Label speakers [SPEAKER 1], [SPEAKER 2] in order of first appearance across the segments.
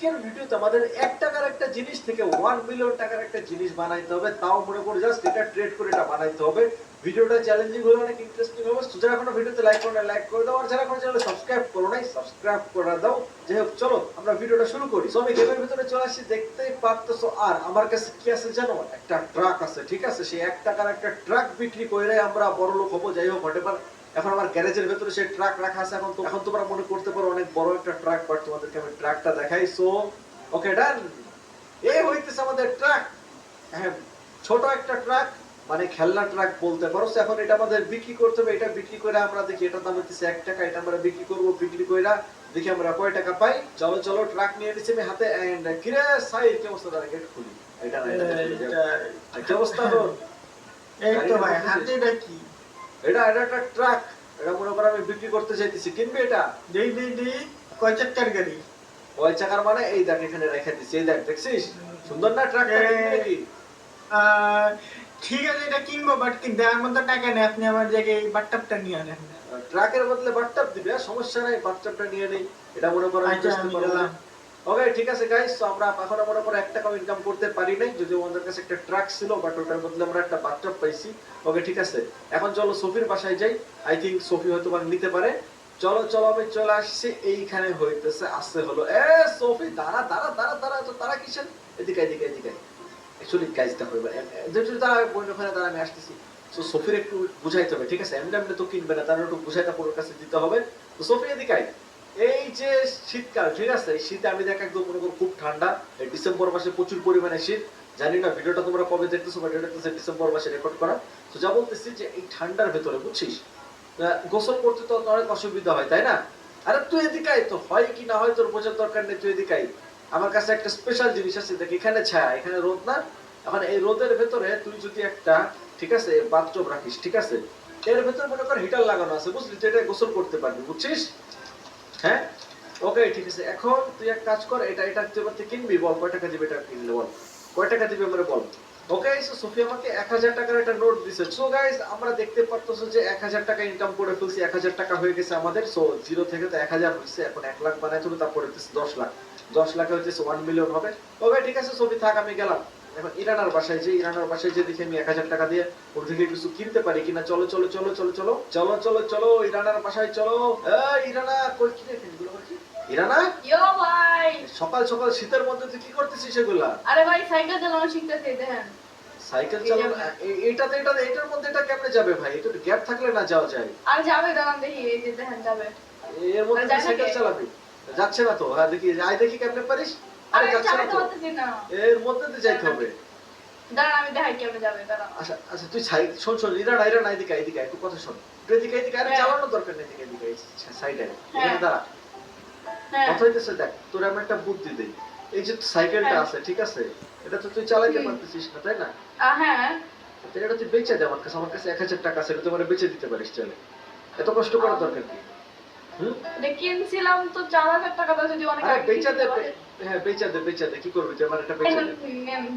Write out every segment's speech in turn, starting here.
[SPEAKER 1] আজকের ভিডিওতে আমাদের 1 টাকার একটা জিনিস থেকে 1 মিলিয়ন টাকার একটা জিনিস বানাইতে হবে, তাও মনে করে জাস্ট এটা ট্রেড করে এটা বানাইতে হবে। ভিডিওটা চ্যালেঞ্জিং হলো, অনেক ইন্টারেস্টিং হবে। তো যারা এখনো ভিডিওতে লাইক করো না লাইক করে দাও, আর যারা এখনো চ্যানেলে সাবস্ক্রাইব করো নাই সাবস্ক্রাইব করে দাও। যাই হোক, চলো আমরা ভিডিওটা শুরু করি। সো আমি গেমের ভিতরে চলে আসছি, দেখতেই পারতেছো। আর আমার কাছে কি আছে জানো? একটা ট্রাক আছে, ঠিক আছে? সেই 1 টাকার একটা ট্রাক বিক্রি করে আমরা বড় লোক হবো। যাই হোক, হতে পারে এখন আমার গ্যারেজের ভেতরে সেই ট্রাক রাখা আছে। এখন তোমরা মনে করতে পারো অনেক বড় একটা ট্রাক, বাট তোমাদেরকে আমি ট্রাকটা দেখাই। সো ওকে, ডান। এই হইতেছে আমাদের ট্রাক। হ্যাঁ, ছোট একটা ট্রাক, মানে খেলনা ট্রাক বলতে পারো। এখন এটা আমাদের বিক্রি করতে হবে। এটা বিক্রি করে আমরা দেখি, এটার দাম হচ্ছে 1 টাকা। এটা আমরা বিক্রি করবো, বিক্রি করে দেখি আমরা কয় টাকা পাই। চলো চলো, ট্রাক নিয়ে নিচ্ছি আমি হাতে। এন্ড কিরে সাইড, কি অবস্থা? দাঁড়া, গেট খুলি। এটা না, এটা কি অবস্থা তোর?
[SPEAKER 2] এই তো ভাই, হাতে এটা কি?
[SPEAKER 1] এটা একটা ট্রাক। এটা মনে করো আমি বিক্রি করতে চাইতেছি, কিনবে এটা?
[SPEAKER 2] দেই কয় চাকার গাড়ি?
[SPEAKER 1] কয় চাকার মানে এই দেখ, এখানে রেখে দিচ্ছি। এই দেখ, দেখছিস সুন্দর না ট্রাকটা? কিনবে কি?
[SPEAKER 2] ঠিক আছে, এটা কিনবো, বাট কি দেওয়ার মতো টাকা নেই। আপনি আমার জায়গায় বাট্টাপটা নিয়ে আনেন।
[SPEAKER 1] ট্রাকের বদলে বাথটাব দিবে, সমস্যা নাই, বাথটাবটা নিয়ে নেই। এটা মনে করো
[SPEAKER 2] আচ্ছা, আমি গেলাম।
[SPEAKER 1] ওকে, ঠিক আছে গাইস। সো আমরা এখনো মনে করো 1 টাকা ইনকাম করতে পারি নাই, যদিও আমাদের কাছে একটা ট্রাক ছিল, বাট ওটার বদলে আমরা একটা বাথটাব পাইছি। ওকে, ঠিক আছে। এখন চলো সোফির বাসায় যাই। আই থিংক সোফি হয়তো বা নিতে পারে। চলো চলো, আমি চলে আসছি। এইখানে হইতেছে আসতে হলো। সোফি, দাঁড়া দাঁড়া দাঁড়া দাঁড়া, তো তারা কিসের? এদিকে এদিকে এদিকে। অ্যাকচুয়ালি গাইজটা হইবে যেটা তারা বইন, ওখানে দাঁড়া, আমি আসতেছি। সো সোফির একটু বুঝাইতে হবে, ঠিক আছে? এমনি এমনি তো কিনবে না, তার একটু বুঝাইতে পুরোর কাছে দিতে হবে। তো সোফি এদিকে আয়। এই যে শীতকাল, ঠিক আছে? এই শীতে আমি দেখ একদম মনে করো খুব ঠান্ডা। এই ডিসেম্বর মাসে প্রচুর পরিমাণে শীত। জানি না ভিডিওটা তোমরা কবে দেখতেছো, বাট এটা হচ্ছে ডিসেম্বর মাসে রেকর্ড করা। তো যা বলতেছি যে এই ঠান্ডার ভেতরে, বুঝছিস, গোসল করতে তো অনেক অসুবিধা হয়, তাই না? আরে তুই এদিকে আয়, তো হয় কি না হয় তোর বোঝার দরকার নেই, তুই এদিকে আয়। আমার কাছে একটা স্পেশাল জিনিস আছে, দেখ এখানে ছায়া, এখানে রোদ না। এখন এই রোদের ভেতরে তুই যদি একটা, ঠিক আছে, বাথটব রাখিস, ঠিক আছে? এর ভেতরে মনে কর হিটার লাগানো আছে, বুঝলি? তুই এটা গোসল করতে পারবি, বুঝছিস? হ্যাঁ, ওকে, ঠিক আছে। এখন তুই এক কাজ কর, এটা তুই আমার থেকে কিনবি। বল কয় টাকা দিবে এটা কিনলে, বল কয় টাকা দিবে আমারে বল। ওকে, সো সোফি আমাকে 1000 টাকার একটা নোট দিছে। সো গাইস, আমরা দেখতে পারতেছো যে 1000 টাকা ইনকাম করে ফেলছি। 1000 টাকা হয়ে গেছে আমাদের। সো জিরো থেকে তো 1000 হইছে, এখন 1 লাখ বানাইতে হবে, তারপরে হচ্ছে 10 লাখ। 10 লাখে হচ্ছে 1 মিলিয়ন হবে। ওকে, ঠিক আছে সোফি, থাক, আমি গেলাম। এখন ইরানার বাসায় যে, ইরানার বাসায় যে দেখি আমি 1000 টাকা দিয়ে ওর থেকে কিছু কিনতে পারি কিনা। চলো চলো চলো চলো চলো চলো চলো চলো, ইরানার বাসায় চলো। এই ইরানা, কই কি রে এগুলো করছিস? ইরানা,
[SPEAKER 3] ইয়ো ভাই,
[SPEAKER 1] সকাল সকাল শীতের মধ্যে তুই কি করতেছিস এগুলা?
[SPEAKER 3] আরে ভাই সাইকেল চালানো শিখতেছি দেখেন।
[SPEAKER 1] সাইকেল চালানো? এটার মধ্যে এটা কেমনে যাবে ভাই? একটু গ্যাপ থাকলে না যাওয়া যায়।
[SPEAKER 3] আর যাবে দাঁড়ান দেখি, এই যে দেখেন যাবে।
[SPEAKER 1] এর মধ্যে
[SPEAKER 3] যায়
[SPEAKER 1] সাইকেল
[SPEAKER 3] নাকি?
[SPEAKER 1] চালাবি? যাচ্ছে না তো। হ্যাঁ, দেখি আই, দেখি কেমনে পারিস। আরে
[SPEAKER 3] আরে
[SPEAKER 1] যাচ্ছে না
[SPEAKER 3] চালাতে
[SPEAKER 1] তো,
[SPEAKER 3] পারতেছি না।
[SPEAKER 1] এর মধ্যে দিয়ে যাইতে হবে।
[SPEAKER 3] দাঁড়ান আমি দেখাই কেমনে যাবে, দাঁড়ান।
[SPEAKER 1] আচ্ছা আচ্ছা, তুই শোন শোন, ইরানা ইরানা, এদিকে এদিকে একটু কথা শোন। একটু এদিকে এদিকে। আরে
[SPEAKER 3] হ্যাঁ।
[SPEAKER 1] চালানোর দরকার নেই, এদিকে এদিকে সাইডে এখানে
[SPEAKER 3] হ্যাঁ।
[SPEAKER 1] দাঁড়া।
[SPEAKER 3] হ্যাঁ।
[SPEAKER 1] কথা হইতেছে, দেখ তোর আমি একটা বুদ্ধি দেই। এই যে সাইকেলটা
[SPEAKER 3] হ্যাঁ।
[SPEAKER 1] আছে, ঠিক আছে? এটা তো তুই চালাইতে
[SPEAKER 3] হুম।
[SPEAKER 1] পারতেছিস না, তাই না?
[SPEAKER 3] হ্যাঁ।
[SPEAKER 1] তো এটা তুই বেচে দে আমার কাছে। আমার কাছে 1000 টাকা আছে, এটা তুই আমার বেচে দিতে পারিস, চলে। এত কষ্ট করার দরকার কি? হুম?
[SPEAKER 3] এটা কিনছিলাম তো 4000 টাকা দাও, যদি অনেক
[SPEAKER 1] আরে
[SPEAKER 3] আগে
[SPEAKER 1] বেচা দে,
[SPEAKER 3] কিনতে পারে।
[SPEAKER 1] হ্যাঁ বেচা দে, বেচা দে। কি করবি তুই? আমার এটা বেচা দে।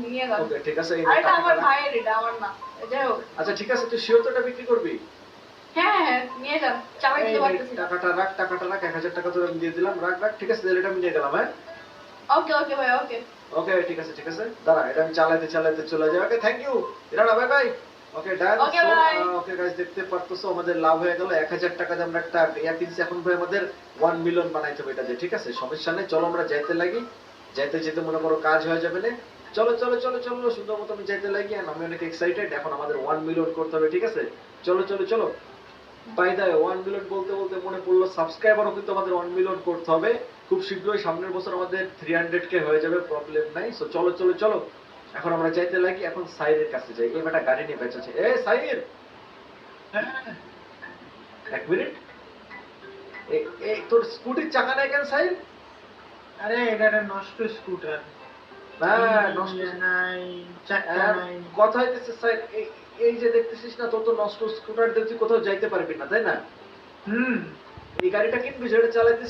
[SPEAKER 3] নিয়ে যান।
[SPEAKER 1] ওকে, ঠিক আছে। এই
[SPEAKER 3] আর
[SPEAKER 1] নে
[SPEAKER 3] এটা আমার
[SPEAKER 1] টাকাটা।
[SPEAKER 3] ভাইয়ের, এটা আমার না। যাই হোক।
[SPEAKER 1] আচ্ছা ঠিক আছে, তুই শিওর তো এটা বিক্রি করবি?
[SPEAKER 3] হ্যাঁ হ্যাঁ, নিয়ে যান, চালাই
[SPEAKER 1] এই
[SPEAKER 3] দিতে
[SPEAKER 1] নে,
[SPEAKER 3] পারতেছি না।
[SPEAKER 1] টাকাটা রাখ, টাকাটা রাখ। 1000 টাকা তোর আমি দিয়ে দিলাম, রাখ রাখ। ঠিক আছে, তাহলে এটা আমি নিয়ে গেলাম। হ্যাঁ,
[SPEAKER 3] ওকে ওকে ভাই, ওকে।
[SPEAKER 1] ওকে, ঠিক আছে ঠিক আছে। দাঁড়া, এটা আমি চালাইতে চালাইতে চলে যাই। ওকে, থ্যাংক ইউ ইরানা, bye bye. Okay, done.
[SPEAKER 3] Okay, bye.
[SPEAKER 1] Okay guys, দেখতে পারতেছো আমাদের লাভ হয়ে গেল। 1000 টাকা দিয়ে আমরা একটা ইয়া কিনছি। এখন ভাই আমাদের 1 মিলিয়ন বানাইতে হবে এটা দিয়ে, ঠিক আছে? সমস্যা নেই, চলো আমরা যাইতে লাগি। যাইতে যেতে মনে করো কাজ হয়ে যাবে না। চলো চলো চলো চলো, সুন্দর মতো আমি যাইতে লাগি। আর আমি অনেক এক্সাইটেড। এখন আমাদের 1 মিলিয়ন করতে হবে, ঠিক আছে? চলো চলো চলো। বাই দা 1 মিলিয়ন বলতে বলতে মনে পড়লো, সাবস্ক্রাইবারও কিন্তু আমাদের 1 মিলিয়ন করতে হবে খুব শীঘ্রই। সামনের বছর আমাদের 300K হয়ে যাবে, প্রবলেম নাই। সো চলো চলো চলো, এখন আমরা যাইতে লাগি। এখন সাইরের কাছে যাই। এই বেটা গাড়ি নিয়ে বেঁচেছে। এ সাইর, এক মিনিট। এই তোর স্কুটির চাকা নাই কেন সাইর?
[SPEAKER 2] আরে এটা একটা নষ্ট স্কুটার।
[SPEAKER 1] না, নষ্ট
[SPEAKER 2] নাই, চাকা
[SPEAKER 1] আর
[SPEAKER 2] নাই।
[SPEAKER 1] কথা হইতেছে স্যার, এই যে দেখতেছিস না, তোর তো নষ্ট স্কুটার দিয়ে তুই কোথাও যাইতে পারবি না, তাই না?
[SPEAKER 2] হুম।
[SPEAKER 1] এই গাড়িটা কিনবি, যেটা চালাইতেছিস